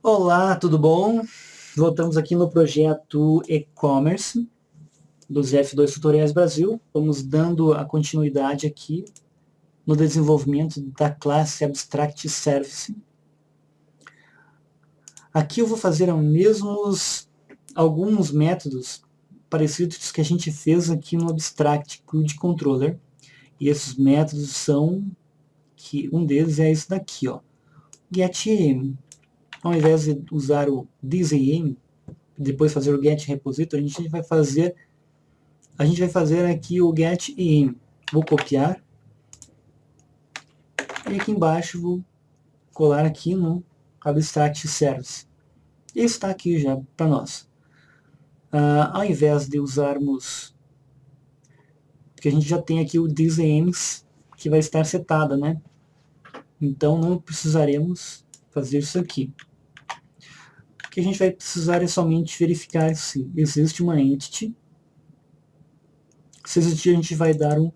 Olá, tudo bom? Voltamos aqui no projeto e-commerce dos F2 Tutoriais Brasil. Vamos dando a continuidade aqui no desenvolvimento da classe Abstract Service. Aqui eu vou fazer alguns métodos parecidos que a gente fez aqui no Abstract CRUD Controller. E esses métodos são, um deles é esse daqui, ó, getEm. Ao invés de usar o thisEm, depois fazer o get repository, a gente vai fazer aqui o getEm. Vou copiar e aqui embaixo vou colar aqui no Abstract Service. E está aqui já para nós. Ao invés de usarmos, porque a gente já tem aqui o thisEms que vai estar setada, né? Então não precisaremos fazer isso aqui. O que a gente vai precisar é somente verificar se existe uma entity. Se existir, a gente vai dar um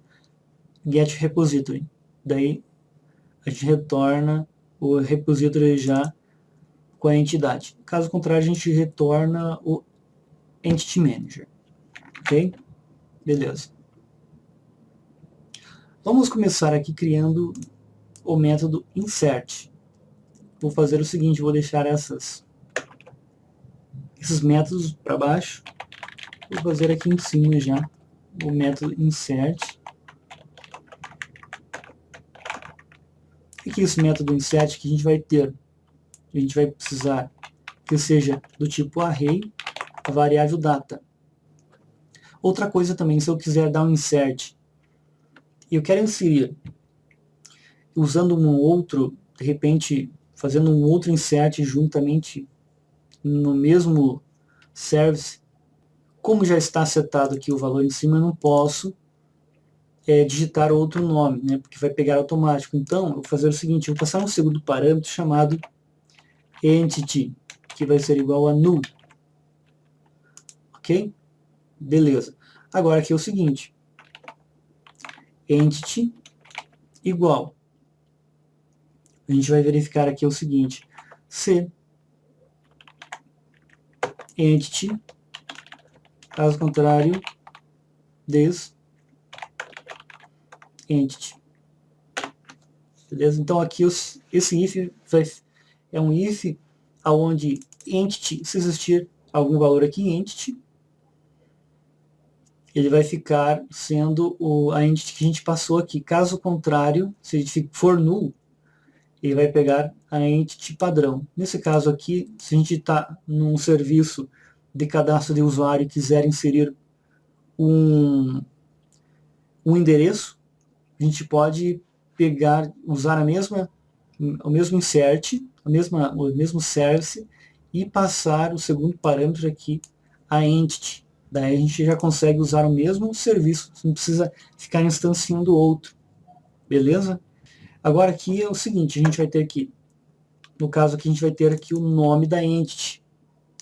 get repository. Daí a gente retorna o repository já com a entidade. Caso contrário, a gente retorna o Entity Manager. Ok? Beleza. Vamos começar aqui criando o método insert. Vou fazer o seguinte, vou deixar esses métodos para baixo. Vou fazer aqui em cima já o método insert. O que é esse método insert que a gente vai ter? A gente vai precisar que seja do tipo array, a variável data. Outra coisa também, se eu quiser dar um insert e eu quero inserir usando um outro, de repente fazendo um outro insert juntamente no mesmo service, como já está setado aqui o valor em cima, eu não posso digitar outro nome, né, porque vai pegar automático. Então, eu vou fazer o seguinte, eu vou passar um segundo parâmetro chamado entity, que vai ser igual a null. Ok? Beleza. Agora aqui é o seguinte, entity igual. A gente vai verificar aqui o seguinte, se entity, caso contrário, this entity. Beleza? Então aqui esse if é um if onde entity, se existir algum valor aqui em entity, ele vai ficar sendo a entity que a gente passou aqui. Caso contrário, se ele for null, ele vai pegar a entity padrão. Nesse caso aqui, se a gente está num serviço de cadastro de usuário e quiser inserir um endereço, a gente pode usar o mesmo insert, o mesmo service e passar o segundo parâmetro aqui, a entity. Daí a gente já consegue usar o mesmo serviço, não precisa ficar instanciando outro. Beleza? Agora aqui é o seguinte, a gente vai ter aqui, no caso aqui a gente vai ter aqui o nome da entity,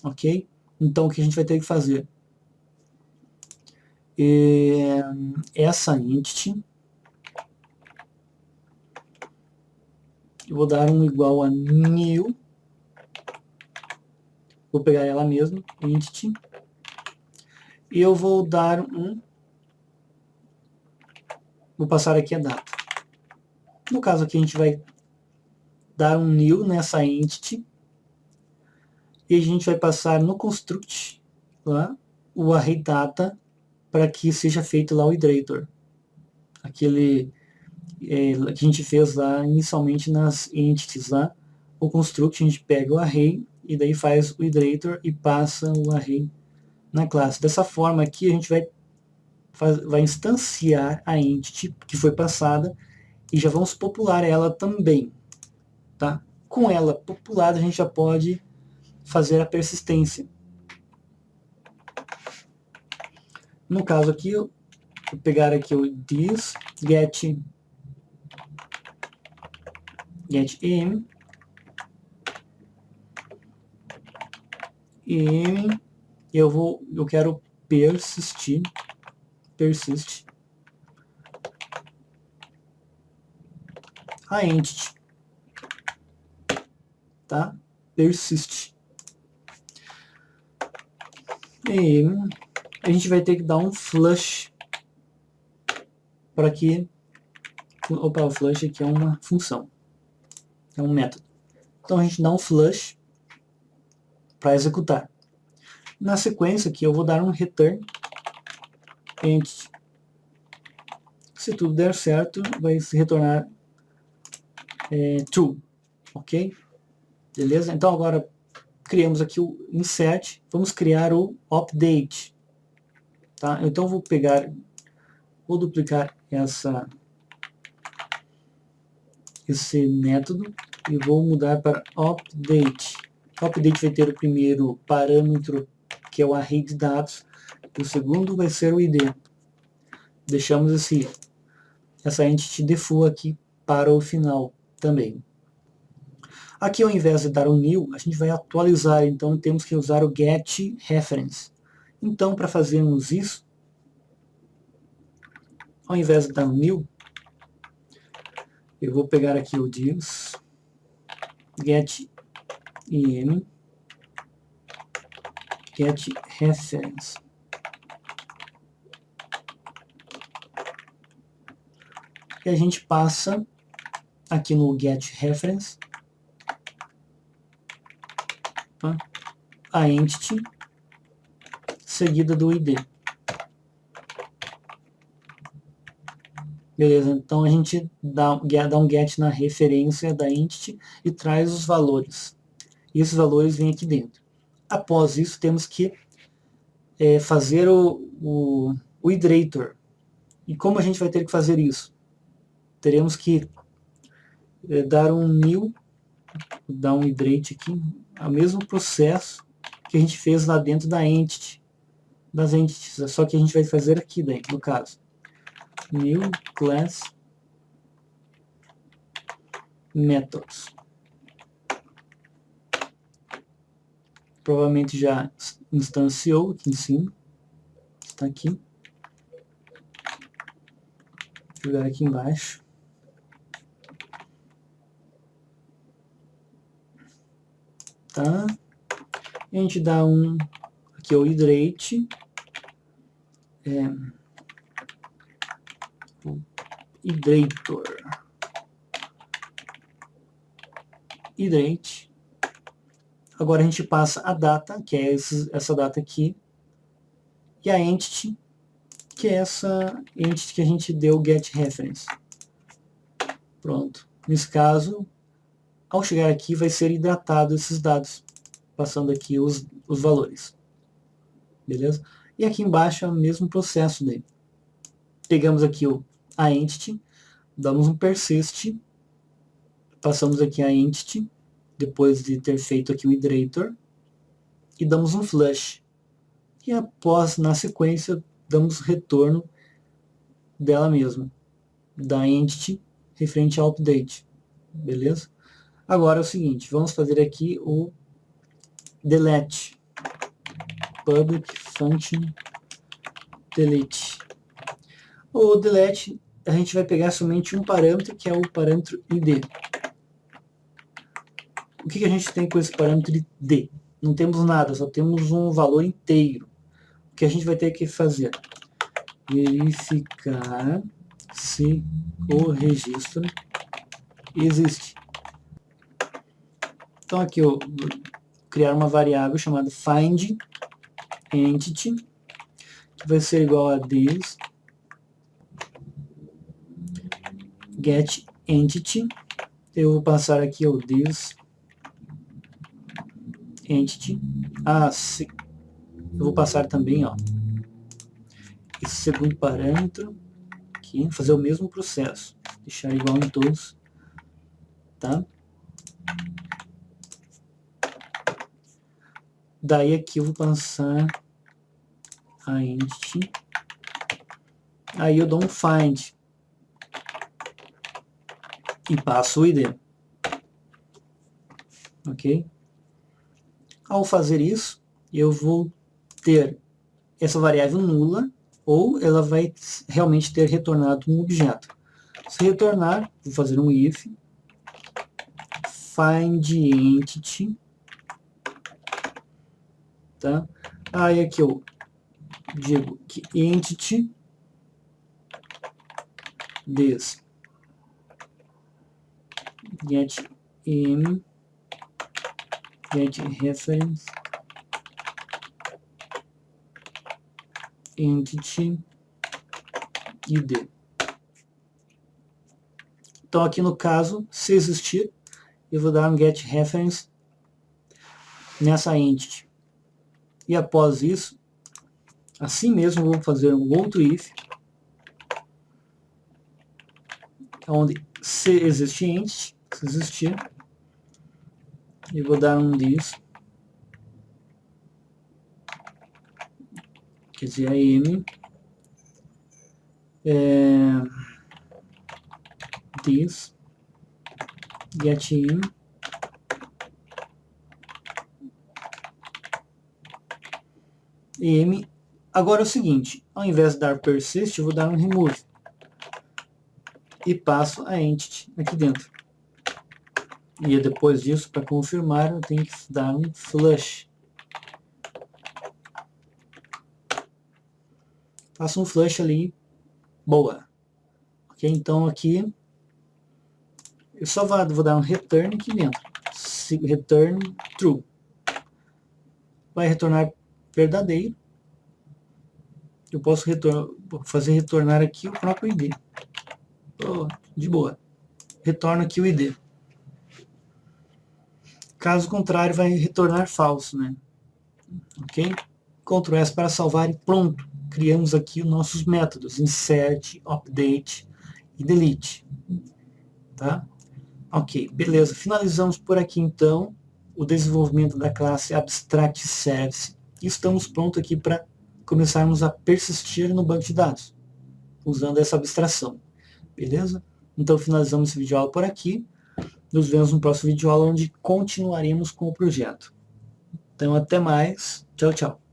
ok? Então o que a gente vai ter que fazer? Essa entity, eu vou dar um igual a new, vou pegar ela mesma, entity, e eu vou dar vou passar aqui a data. No caso aqui a gente vai dar um new nessa entity, e a gente vai passar no construct lá, o array data, para que seja feito lá o iterator. Aquele que a gente fez lá inicialmente nas entities lá, o construct a gente pega o array e daí faz o iterator e passa o array na classe. Dessa forma aqui a gente vai instanciar a entity que foi passada e já vamos popular ela também. Tá? Com ela populada a gente já pode fazer a persistência. No caso aqui, eu vou pegar aqui o this getEm, e eu quero persist a entity, tá? persist. E a gente vai ter que dar um flush para que... Opa, o flush aqui é uma função, é um método. Então a gente dá um flush para executar. Na sequência aqui eu vou dar um return entity. Se tudo der certo, vai se retornar true, ok? Beleza? Então agora criamos aqui o insert, vamos criar o update. Tá? Então vou duplicar esse método e vou mudar para update. O update vai ter o primeiro parâmetro, que é o array de dados, e o segundo vai ser o ID. Deixamos essa entity default aqui para o final também. Aqui, ao invés de dar um new, a gente vai atualizar, então temos que usar o getReference. Então, para fazermos isso, ao invés de dar um new, eu vou pegar aqui o divs getIm getReference. E a gente passa aqui no getReference a entity seguida do ID. Beleza, então a gente dá um get na referência da entity e traz os valores. E esses valores vêm aqui dentro. Após isso, temos que fazer o iterator. E como a gente vai ter que fazer isso? Teremos que dar um new, dar um iterate aqui, o mesmo processo que a gente fez lá dentro da entity, das entities, só que a gente vai fazer aqui dentro, no caso. New class methods. Provavelmente já instanciou aqui em cima. Está aqui. Vou jogar aqui embaixo. Tá? E a gente dá aqui é o iterate. Iterator. Iterate. Agora a gente passa a data, que é essa data aqui, e a entity, que é essa entity que a gente deu getReference. Pronto. Nesse caso, ao chegar aqui, vai ser hidratado esses dados, passando aqui os valores. Beleza? E aqui embaixo é o mesmo processo dele. Pegamos aqui a entity, damos um persist, passamos aqui a entity, depois de ter feito aqui o iterator, e damos um flush. E após, na sequência, damos retorno dela mesma, da entity referente ao update. Beleza? Agora é o seguinte, vamos fazer aqui o delete. Public function delete. O delete, a gente vai pegar somente um parâmetro, que é o parâmetro id. O que a gente tem com esse parâmetro id? Não temos nada, só temos um valor inteiro. O que a gente vai ter que fazer? Verificar se o registro existe. Então aqui eu vou criar uma variável chamada find entity, que vai ser igual a this get entity. Eu vou passar aqui o this entity. Eu vou passar também esse segundo parâmetro aqui, fazer o mesmo processo, deixar igual em todos, tá? Daí aqui eu vou passar a entity, aí eu dou um find e passo o id, ok? Ao fazer isso, eu vou ter essa variável nula, ou ela vai realmente ter retornado um objeto. Se retornar, vou fazer um if find entity tá? Aí aqui eu digo que entity this get reference entity id. Então aqui no caso, se existir, eu vou dar um get reference nessa entity. E após isso, assim mesmo, eu vou fazer um outro if, onde se existir entity, se existir, eu vou dar um this, quer dizer, am, this, get in, am. Agora é o seguinte, ao invés de dar persist, eu vou dar um remove. E passo a entity aqui dentro. E depois disso, para confirmar, eu tenho que dar um flush. Faço um flush ali, boa. Ok, então aqui, eu só vou dar um return aqui dentro. Return true. Vai retornar verdadeiro. Eu posso fazer retornar aqui o próprio ID. Oh, de boa. Retorna aqui o ID. Caso contrário, vai retornar falso, né? Ok? Ctrl S para salvar e pronto. Criamos aqui os nossos métodos. Insert, Update e Delete. Tá? Ok, beleza. Finalizamos por aqui então o desenvolvimento da classe Abstract Service. E estamos prontos aqui para começarmos a persistir no banco de dados, usando essa abstração. Beleza? Então finalizamos esse vídeo aula por aqui. Nos vemos no próximo vídeo aula, onde continuaremos com o projeto. Então até mais. Tchau, tchau.